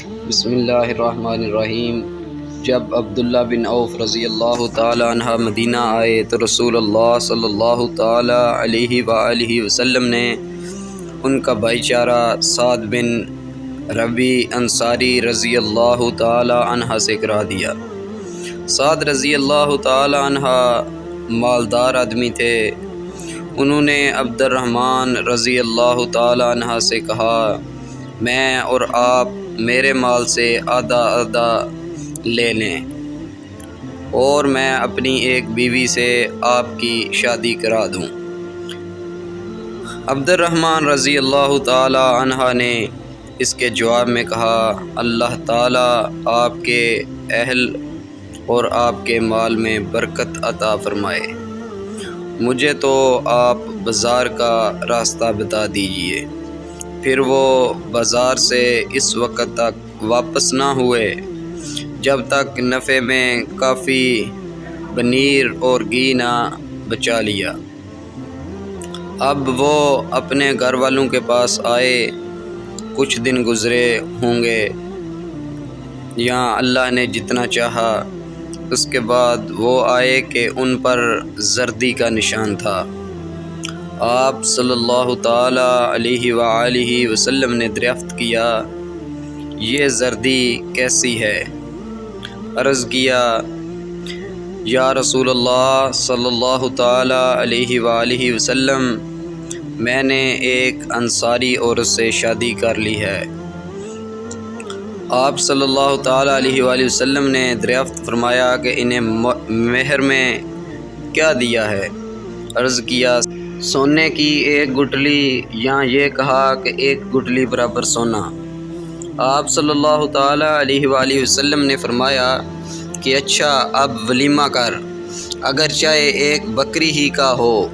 بسم اللہ الرحمن الرحیم۔ جب عبداللہ بن عوف رضی اللہ تعالی عنہ مدینہ آئے تو رسول اللہ صلی اللہ تعالی علیہ وآلہ وسلم نے ان کا بھائی چارہ سعد بن ربیع انصاری رضی اللہ تعالی عنہ سے کرا دیا۔ سعد رضی اللہ تعالی عنہ مالدار آدمی تھے۔ انہوں نے عبد الرحمن رضی اللہ تعالی عنہ سے کہا، میں اور آپ میرے مال سے آدھا آدھا لے لیں اور میں اپنی ایک بیوی سے آپ کی شادی کرا دوں۔ عبد الرحمن رضی اللہ تعالی عنہ نے اس کے جواب میں کہا، اللہ تعالیٰ آپ کے اہل اور آپ کے مال میں برکت عطا فرمائے، مجھے تو آپ بازار کا راستہ بتا دیجئے۔ پھر وہ بازار سے اس وقت تک واپس نہ ہوئے جب تک نفع میں کافی پنیر اور گھی نہ بچا لیا۔ اب وہ اپنے گھر والوں کے پاس آئے، کچھ دن گزرے ہوں گے یا اللہ نے جتنا چاہا۔ اس کے بعد وہ آئے کہ ان پر زردی کا نشان تھا۔ آپ صلی اللہ تعالی علیہ وآلہ وسلم نے دریافت کیا، یہ زردی کیسی ہے؟ عرض کیا، یا رسول اللہ صلی اللہ تعالی علیہ وآلہ وسلم، میں نے ایک انصاری عورت سے شادی کر لی ہے۔ آپ صلی اللہ تعالی علیہ وآلہ وسلم نے دریافت فرمایا کہ انہیں مہر میں کیا دیا ہے؟ عرض کیا، سونے کی ایک گٹھلی، یا یہ کہا کہ ایک گٹھلی برابر سونا۔ آپ صلی اللہ تعالی علیہ وآلہ وسلم نے فرمایا کہ اچھا، اب ولیمہ کر، اگر چاہے ایک بکری ہی کا ہو۔